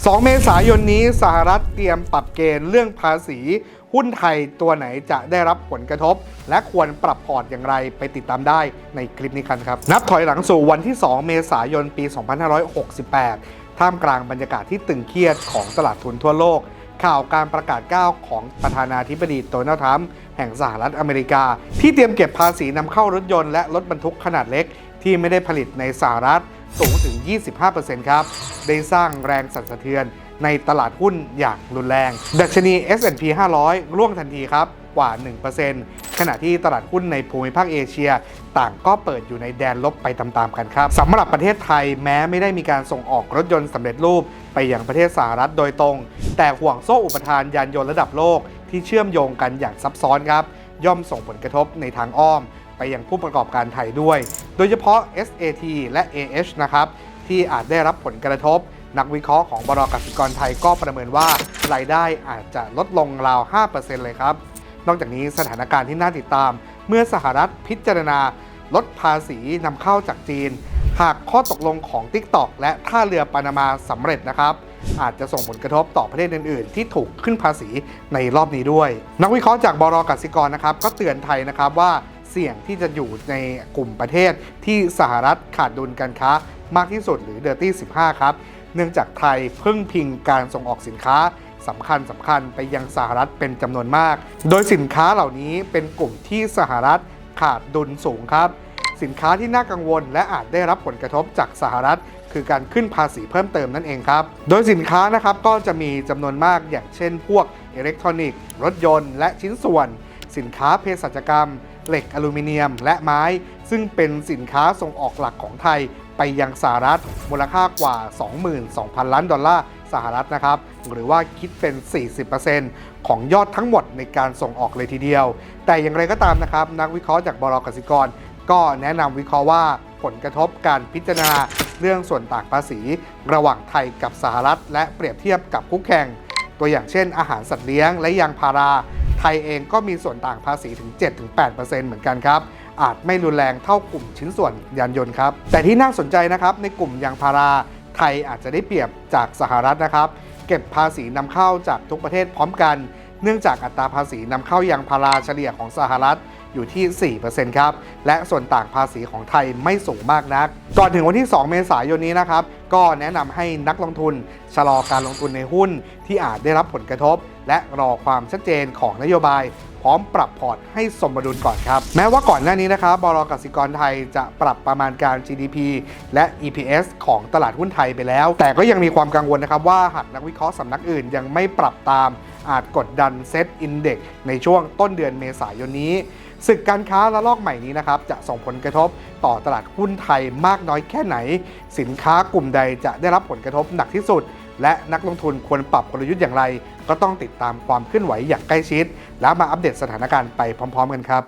2 เมษายนนี้สหรัฐเตรียมปรับเกณฑ์เรื่องภาษีหุ้นไทยตัวไหนจะได้รับผลกระทบและควรปรับพอร์ตอย่างไรไปติดตามได้ในคลิปนี้กันครับนับถอยหลังสู่วันที่ 2 เมษายน ปี 2568 ท่ามกลางบรรยากาศที่ตึงเครียดของตลาดทุนทั่วโลกข่าวการประกาศก้าวของประธานาธิบดีโดนัลด์ทรัมป์แห่งสหรัฐอเมริกาที่เตรียมเก็บภาษีนำเข้ารถยนต์และรถบรรทุกขนาดเล็กที่ไม่ได้ผลิตในสหรัฐสูงถึง 25% ครับได้สร้างแรงสั่นสะเทือนในตลาดหุ้นอย่างรุนแรงดัชนี S&P 500 ร่วงทันทีครับกว่า 1% ขณะที่ตลาดหุ้นในภูมิภาคเอเชียต่างก็เปิดอยู่ในแดนลบไปตามๆกันครับสำหรับประเทศไทยแม้ไม่ได้มีการส่งออกรถยนต์สำเร็จรูปไปยังประเทศสหรัฐโดยตรงแต่ห่วงโซ่อุปทานยานยนต์ระดับโลกที่เชื่อมโยงกันอย่างซับซ้อนครับย่อมส่งผลกระทบในทางอ้อมไปยังผู้ประกอบการไทยด้วยโดยเฉพาะ SAT และ AH นะครับที่อาจได้รับผลกระทบนักวิเคราะห์ของบล.กสิกรไทยก็ประเมินว่ารายได้อาจจะลดลงราว 5% เลยครับนอกจากนี้สถานการณ์ที่น่าติดตามเมื่อสหรัฐพิจารณาลดภาษีนำเข้าจากจีนหากข้อตกลงของ TikTok และท่าเรือปานามาสำเร็จนะครับอาจจะส่งผลกระทบต่อประเทศอื่นๆที่ถูกขึ้นภาษีในรอบนี้ด้วยนักวิเคราะห์จากบล.กสิกรนะครับก็เตือนไทยนะครับว่าเสี่ยงที่จะอยู่ในกลุ่มประเทศที่สหรัฐขาดดุลการค้ามากที่สุดหรือ Dirty 15 ครับเนื่องจากไทยพึ่งพิงการส่งออกสินค้าสำคัญไปยังสหรัฐเป็นจำนวนมากโดยสินค้าเหล่านี้เป็นกลุ่มที่สหรัฐขาดดุลสูงครับสินค้าที่น่ากังวลและอาจได้รับผลกระทบจากสหรัฐคือการขึ้นภาษีเพิ่มเติมนั่นเองครับโดยสินค้านะครับก็จะมีจำนวนมากอย่างเช่นพวกอิเล็กทรอนิกส์รถยนต์และชิ้นส่วนสินค้าเภสัชกรรมเหล็กอลูมิเนียมและไม้ซึ่งเป็นสินค้าส่งออกหลักของไทยไปยังสหรัฐมูลค่ากว่า 22,000 ล้านดอลลาร์สหรัฐนะครับหรือว่าคิดเป็น 40% ของยอดทั้งหมดในการส่งออกเลยทีเดียวแต่อย่างไรก็ตามนะครับนักวิเคราะห์จากบล.กสิกรก็แนะนำวิเคราะห์ว่าผลกระทบการพิจารณาเรื่องส่วนต่างภาษีระหว่างไทยกับสหรัฐและเปรียบเทียบกับคู่แข่งตัวอย่างเช่นอาหารสัตว์เลี้ยงและยางพาราไทยเองก็มีส่วนต่างภาษีถึง 7-8% เหมือนกันครับอาจไม่รุนแรงเท่ากลุ่มชิ้นส่วนยานยนต์ครับแต่ที่น่าสนใจนะครับในกลุ่มยางพาราไทยอาจจะได้เปรียบจากสหรัฐนะครับเก็บภาษีนำเข้าจากทุกประเทศพร้อมกันเนื่องจากอัตราภาษีนำเข้ายางพาราเฉลี่ยของสหรัฐอยู่ที่ 4% ครับและส่วนต่างภาษีของไทยไม่สูงมากนักก่อนถึงวันที่ 2 เมษายนนี้นะครับก็แนะนำให้นักลงทุนชะลอการลงทุนในหุ้นที่อาจได้รับผลกระทบและรอความชัดเจนของนโยบายพร้อมปรับพอร์ตให้สมดุลก่อนครับแม้ว่าก่อนหน้านี้นะครับบล.กสิกรไทยจะปรับประมาณการ GDP และ EPS ของตลาดหุ้นไทยไปแล้วแต่ก็ยังมีความกังวลนะครับว่าหากนักวิเคราะห์สำนักอื่นยังไม่ปรับตามอาจกดดันเซ็ตอินเด็กซ์ในช่วงต้นเดือนเมษายนนี้ศึกการค้าระลอกใหม่นี้นะครับจะส่งผลกระทบต่อตลาดหุ้นไทยมากน้อยแค่ไหนสินค้ากลุ่มใดจะได้รับผลกระทบหนักที่สุดและนักลงทุนควรปรับกลยุทธ์อย่างไรก็ต้องติดตามความเคลื่อนไหวอย่างใกล้ชิดแล้วมาอัปเดตสถานการณ์ไปพร้อมๆกันครับ